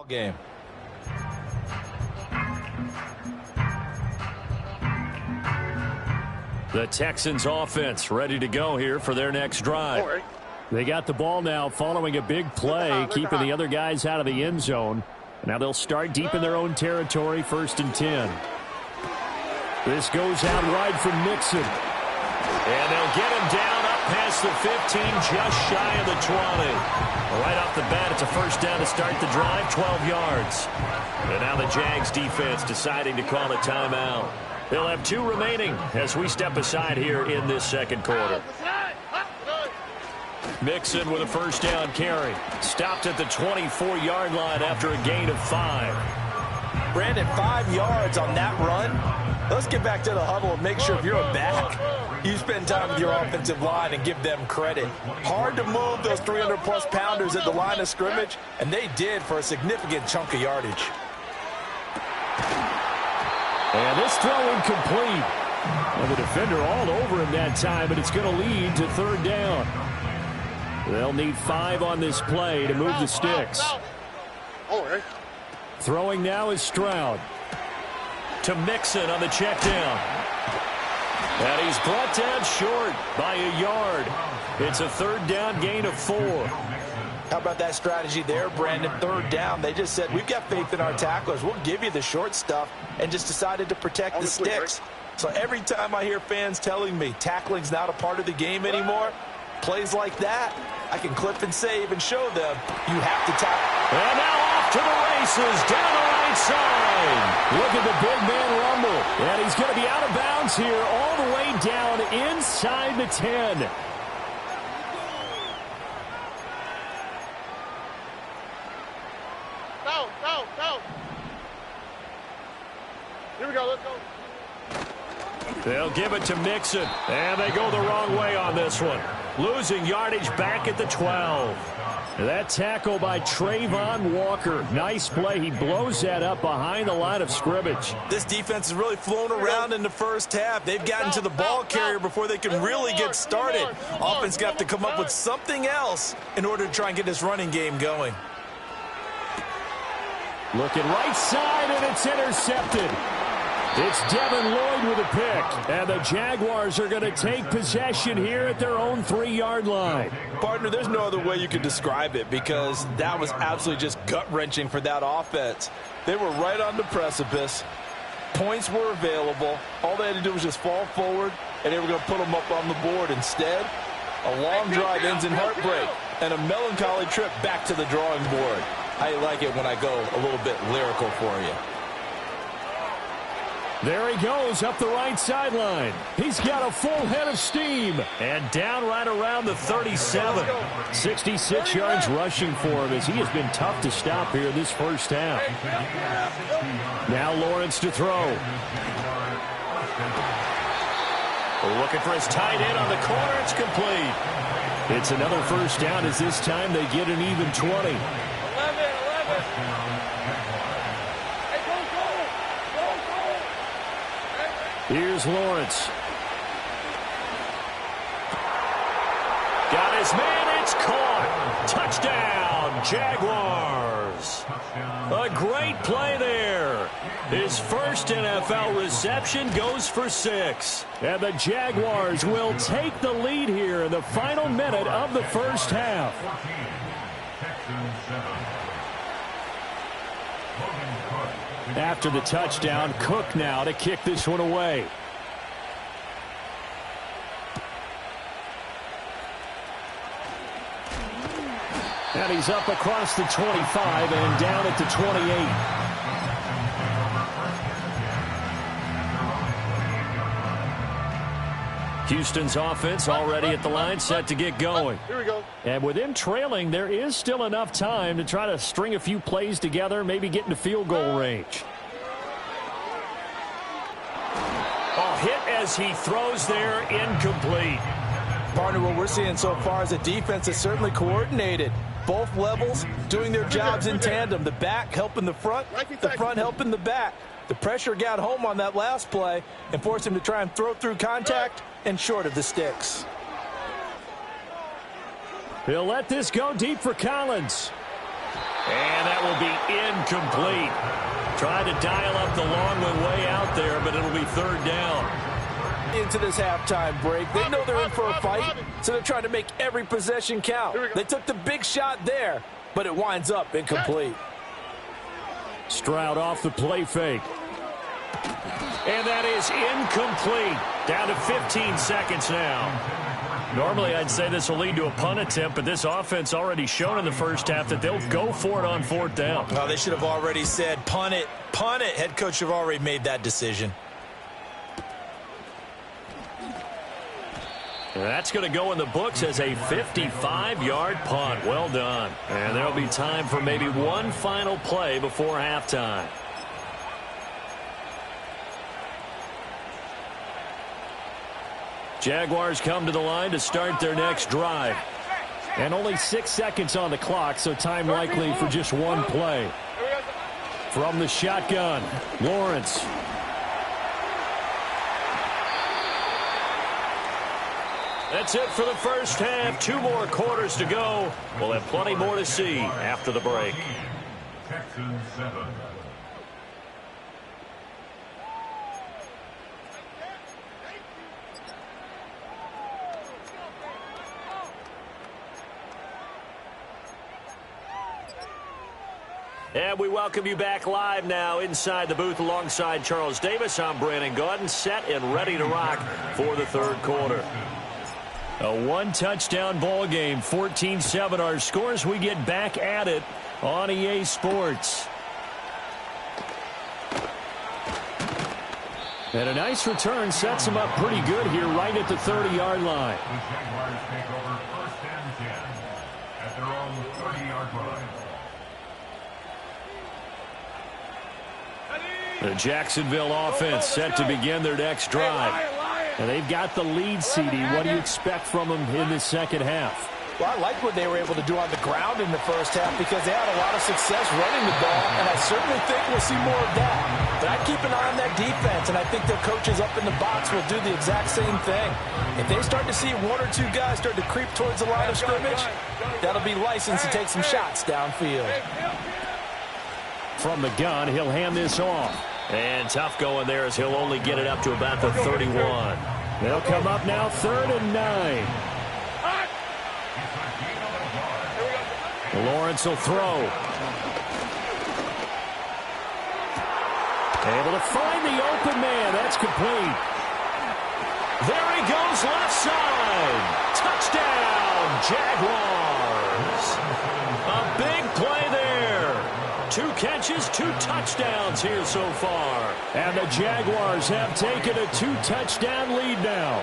game. The Texans offense ready to go here for their next drive. They got the ball now following a big play, keeping the other guys out of the end zone. Now they'll start deep in their own territory, 1st and 10. This goes out wide from Mixon. And they'll get him down up past the 15, just shy of the 20. Right off the bat, it's a 1st down to start the drive, 12 yards. And now the Jags defense deciding to call a timeout. They'll have 2 remaining as we step aside here in this 2nd quarter. Mixon with a 1st down carry. Stopped at the 24-yard line after a gain of 5. Brandon, 5 yards on that run. Let's get back to the huddle and make sure if you're a back, you spend time with your offensive line and give them credit. Hard to move those 300-plus pounders at the line of scrimmage, and they did for a significant chunk of yardage. And this throw incomplete. And the defender all over him that time, but it's going to lead to 3rd down. They'll need 5 on this play to move the sticks. Throwing now is Stroud. To Mixon on the check down. And he's brought down short by a yard. It's a 3rd down gain of 4. How about that strategy there, Brandon? 3rd down. They just said, we've got faith in our tacklers. We'll give you the short stuff, and just decided to protect the sticks. So every time I hear fans telling me tackling's not a part of the game anymore, plays like that, I can clip and save and show them you have to tackle. And now off to the races down the right side. Look at the big man rumble. And he's going to be out of bounds here all the way down inside the 10. Go. Here we go, let's go. They'll give it to Mixon. And they go the wrong way on this one. Losing yardage back at the 12. That tackle by Trayvon Walker. Nice play. He blows that up behind the line of scrimmage. This defense has really flown around in the 1st half. They've gotten to the ball carrier before they can really get started. Offense got to come up with something else in order to try and get this running game going. Looking right side, and it's intercepted. It's Devin Lloyd with a pick. And the Jaguars are going to take possession here at their own 3-yard line. Partner, there's no other way you could describe it, because that was absolutely just gut-wrenching for that offense. They were right on the precipice. Points were available. All they had to do was just fall forward, and they were going to put them up on the board. Instead, a long drive ends in heartbreak and a melancholy trip back to the drawing board. I like it when I go a little bit lyrical for you. There he goes up the right sideline. He's got a full head of steam. And down right around the 37. 66 yards rushing for him as he has been tough to stop here this 1st half. Now Lawrence to throw. Looking for his tight end on the corner. It's complete. It's another 1st down as this time they get an even 20. Here's Lawrence. Got his man. It's caught. Touchdown, Jaguars. A great play there. His 1st NFL reception goes for 6. And the Jaguars will take the lead here in the final minute of the 1st half. After the touchdown, Cook now to kick this one away. And he's up across the 25 and down at the 28. Houston's offense already at the line, set to get going. Here we go. And with him trailing, there is still enough time to try to string a few plays together, maybe get into field goal range. A hit as he throws there, incomplete. Partner, what we're seeing so far is a defense that's certainly coordinated. Both levels doing their jobs in tandem. The back helping the front helping the back. The pressure got home on that last play and forced him to try and throw through contact and short of the sticks. He'll let this go deep for Collins. And that will be incomplete. Tried to dial up the long way out there, but it'll be third down. Into this halftime break, they know they're in for a fight, so they're trying to make every possession count. They took the big shot there, but it winds up incomplete. Stroud off the play fake. And that is incomplete. Down to 15 seconds now. Normally, I'd say this will lead to a punt attempt, but this offense already shown in the first half that they'll go for it on fourth down. Well, they should have already said, punt it, punt it. Head coach should have already made that decision. And that's going to go in the books as a 55-yard punt. Well done. And there'll be time for maybe one final play before halftime. Jaguars come to the line to start their next drive. And only 6 seconds on the clock, so time likely for just one play. From the shotgun, Lawrence. That's it for the first half. 2 more quarters to go. We'll have plenty more to see after the break. Texans 7. And we welcome you back live now inside the booth alongside Charles Davis. I'm Brandon Gaudin, set and ready to rock for the third quarter. A one-touchdown ball game, 14-7 our scores. We get back at it on EA Sports. And a nice return sets them up pretty good here right at the 30-yard line. The Jaguars take over first and 10 at their own 30-yard line. The Jacksonville offense set to begin their next drive. And they've got the lead, CD. What do you expect from them in the second half? Well, I like what they were able to do on the ground in the first half because they had a lot of success running the ball, and I certainly think we'll see more of that. But I keep an eye on that defense, and I think their coaches up in the box will do the exact same thing. If they start to see 1 or 2 guys start to creep towards the line of scrimmage, that'll be licensed to take some shots downfield. From the gun, he'll hand this off. And tough going there as he'll only get it up to about the 31. They'll come up now 3rd and 9. Lawrence will throw. Able to find the open man. That's complete. There he goes, left side. Touchdown, Jaguars. A big play there. 2 catches, 2 touchdowns here so far. And the Jaguars have taken a 2-touchdown lead now.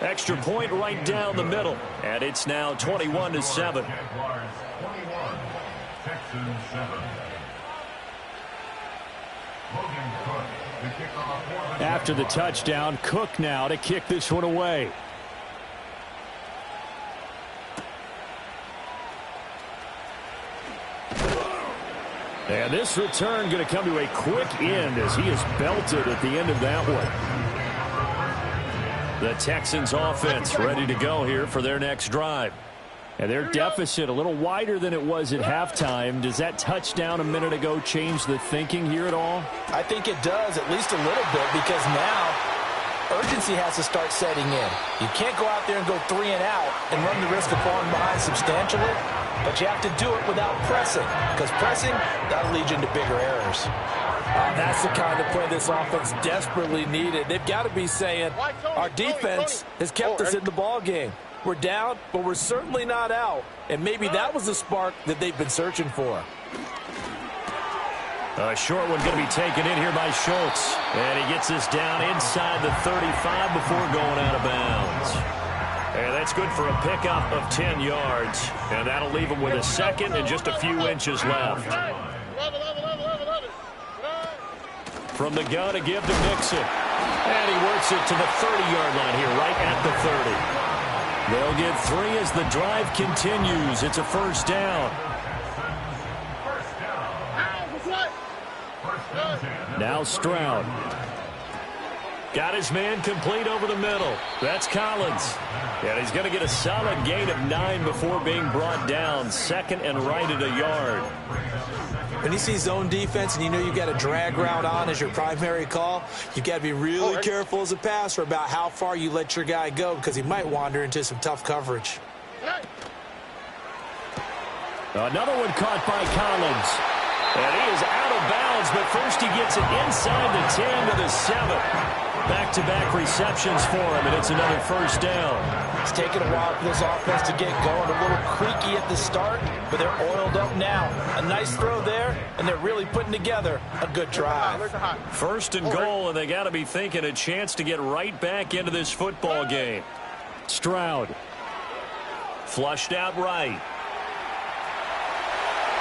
Extra point right down the middle. And it's now 21-7. Jaguars 21, Texans 7. Logan Cook, the kickoff for the After the touchdown, Cook now to kick this one away. And this return going to come to a quick end as he is belted at the end of that one. The Texans offense ready to go here for their next drive. And their deficit a little wider than it was at halftime. Does that touchdown a minute ago change the thinking here at all? I think it does, at least a little bit, because now urgency has to start setting in. You can't go out there and go 3 and out and run the risk of falling behind substantially, but you have to do it without pressing, because pressing, that'll lead you into bigger errors. That's the kind of play this offense desperately needed. They've got to be saying, our defense has kept us in the ball game. We're down, but we're certainly not out. And maybe that was the spark that they've been searching for. A short one going to be taken in here by Schultz. And he gets this down inside the 35 before going out of bounds. And that's good for a pickup of 10 yards. And that'll leave him with a second and just a few inches left. From the gun, a give to Mixon. And he works it to the 30-yard line here, right at the 30. They'll get 3 as the drive continues. It's a first down. Now Stroud. Got his man complete over the middle. That's Collins. And he's going to get a solid gain of 9 before being brought down. Second and right at a yard. When you see zone defense and you know you've got a drag route on as your primary call, you've got to be really careful as a passer about how far you let your guy go because he might wander into some tough coverage. Another one caught by Collins. And he is out of bounds, but first he gets it inside the 10 to the 7. Back-to-back receptions for him, and it's another first down. It's taken a while for this offense to get going. A little creaky at the start, but they're oiled up now. A nice throw there, and they're really putting together a good drive. First and goal, and they got to be thinking a chance to get right back into this football game. Stroud. Flushed out right.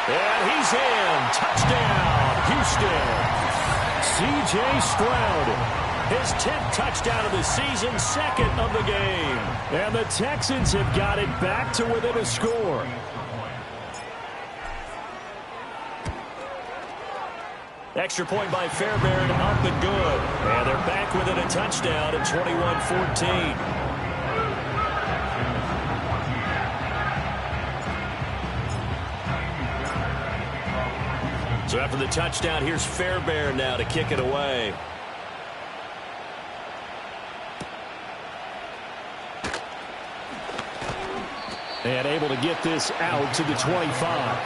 And he's in. Touchdown, Houston. C.J. Stroud. His 10th touchdown of the season, second of the game. And the Texans have got it back to within a score. Extra point by Fairbairn, up and good. And they're back within a touchdown at 21-14. So after the touchdown, here's Fairbairn now to kick it away. And able to get this out to the 25.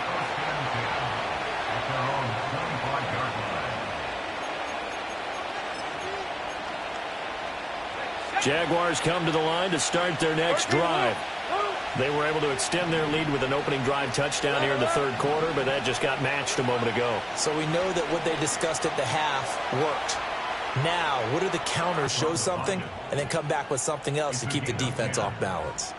Jaguars come to the line to start their next drive. They were able to extend their lead with an opening drive touchdown here in the third quarter, but that just got matched a moment ago. So we know that what they discussed at the half worked. Now, what are the counters? Show something, and then come back with something else to keep the defense off balance.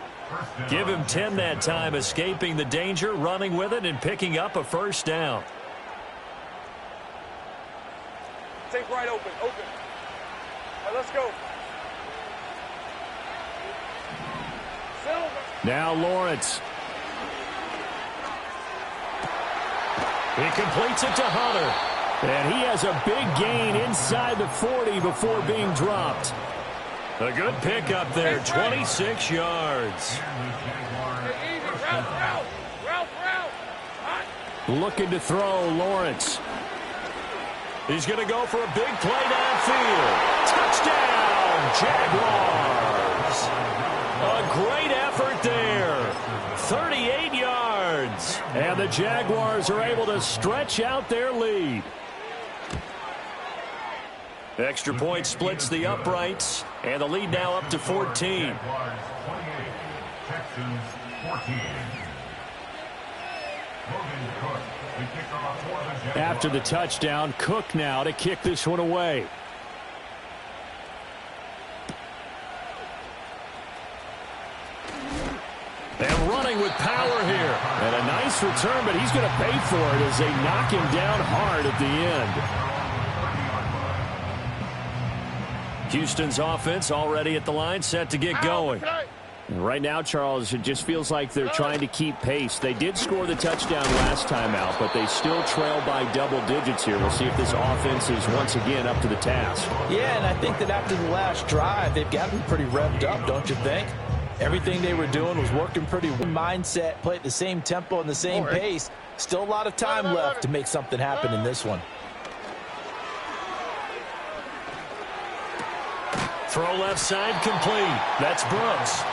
Give him 10 that time, escaping the danger, running with it, and picking up a first down. Take right open. All right, let's go. Silver. Now Lawrence. He completes it to Hunter. And he has a big gain inside the 40 before being dropped. A good pickup there, 26 yards. Looking to throw, Lawrence. He's going to go for a big play downfield. Touchdown, Jaguars. A great effort there. 38 yards. And the Jaguars are able to stretch out their lead. Extra point splits the uprights, and the lead now up to 14. After the touchdown, Cook now to kick this one away. And running with power here. And a nice return, but he's going to pay for it as they knock him down hard at the end. Houston's offense already at the line, set to get going. Right now, Charles, it just feels like they're trying to keep pace. They did score the touchdown last time out, but they still trail by double digits here. We'll see if this offense is once again up to the task. Yeah, and I think that after the last drive, they've got to be pretty revved up, don't you think? Everything they were doing was working pretty well. Mindset, play at the same tempo and the same pace. Still a lot of time left to make something happen in this one. Throw left side complete. That's Brooks.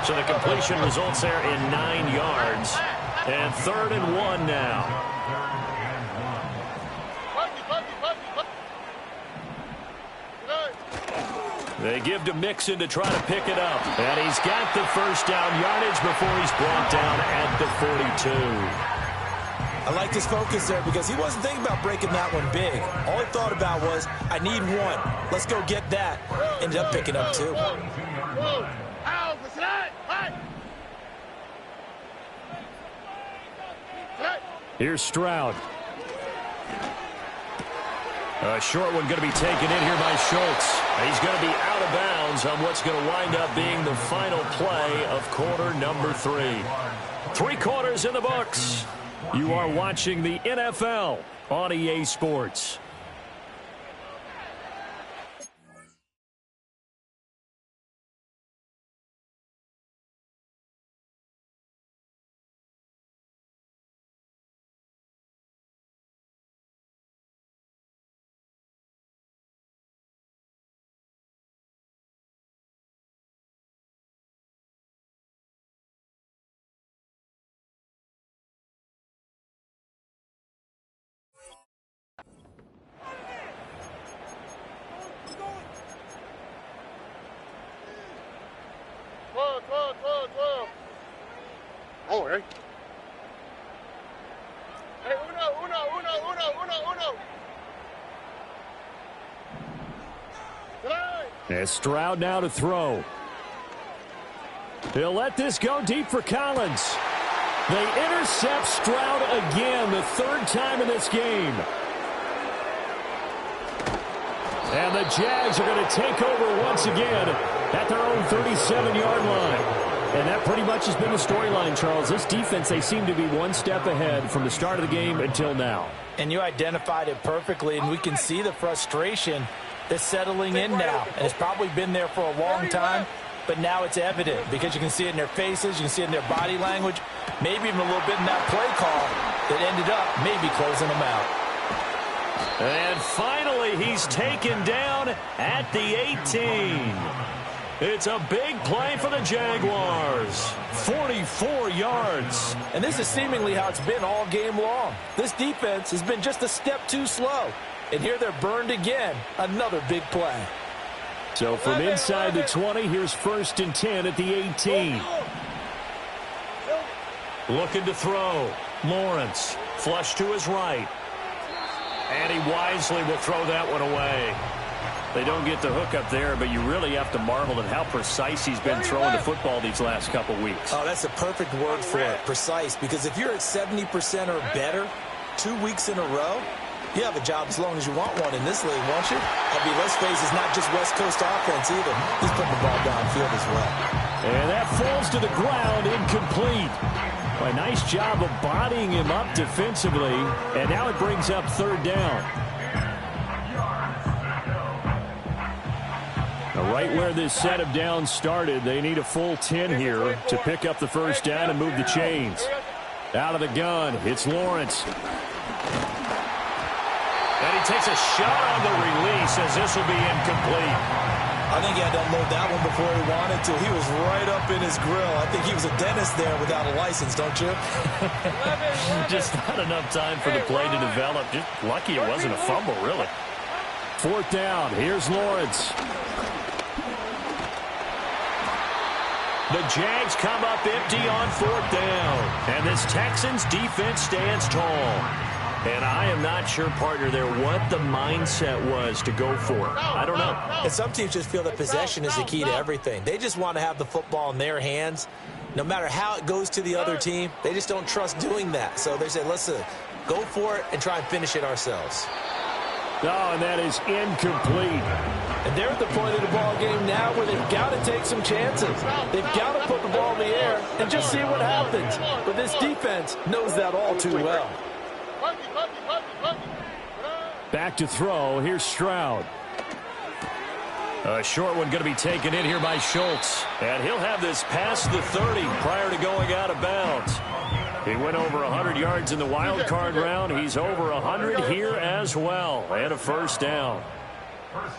So the completion results there in 9 yards. And 3rd and 1 now. They give to Mixon to try to pick it up. And he's got the first down yardage before he's brought down at the 42. I like his focus there because he wasn't thinking about breaking that one big. All he thought about was, I need one. Let's go get that. Ended up picking up 2. Here's Stroud. A short one going to be taken in here by Schultz. He's going to be out of bounds on what's going to wind up being the final play of quarter number 3. 3 quarters in the books. You are watching the NFL on EA Sports. Oh, hey. Hey, uno. And Stroud now to throw. He'll let this go deep for Collins. They intercept Stroud again, the third time in this game. And the Jags are going to take over once again at their own 37-yard line. And that pretty much has been the storyline, Charles. This defense, they seem to be one step ahead from the start of the game until now. And you identified it perfectly, and we can see the frustration that's settling in now. And it's probably been there for a long time, but now it's evident because you can see it in their faces, you can see it in their body language, maybe even a little bit in that play call that ended up maybe closing them out. And finally, he's taken down at the 18. It's a big play for the Jaguars. 44 yards. And this is seemingly how it's been all game long. This defense has been just a step too slow. And here they're burned again. Another big play. So from inside the 20, here's 1st and 10 at the 18. Looking to throw. Lawrence, flush to his right. And he wisely will throw that one away. They don't get the hook up there, but you really have to marvel at how precise he's been throwing the football these last couple weeks. Oh, that's a perfect word for it, precise, because if you're at 70% or better 2 weeks in a row, you have a job as long as you want one in this league, won't you? I mean, let's face it, it's not just West Coast offense either. He's putting the ball downfield as well. And that falls to the ground, incomplete. A nice job of bodying him up defensively, and now it brings up 3rd down. Now, right where this set of downs started, they need a full 10 here to pick up the 1st down and move the chains. Out of the gun, it's Lawrence. And he takes a shot on the release as this will be incomplete. I think he had to unload that one before he wanted to. He was right up in his grill. I think he was a dentist there without a license, don't you? Just not enough time for the play to develop. Just lucky it wasn't a fumble, really. 4th down. Here's Lawrence. The Jags come up empty on 4th down. And this Texans defense stands tall. And I am not sure, partner, there what the mindset was to go for. I don't know. And some teams just feel that possession is the key to everything. They just want to have the football in their hands. No matter how it goes to the other team, they just don't trust doing that. So they say, listen, go for it and try and finish it ourselves. Oh, and that is incomplete. And they're at the point of the ball game now where they've got to take some chances. They've got to put the ball in the air and just see what happens. But this defense knows that all too well. Back to throw. Here's Stroud. A short one going to be taken in here by Schultz. And he'll have this past the 30 prior to going out of bounds. He went over 100 yards in the wild card round. He's over 100 here as well. And a 1st down.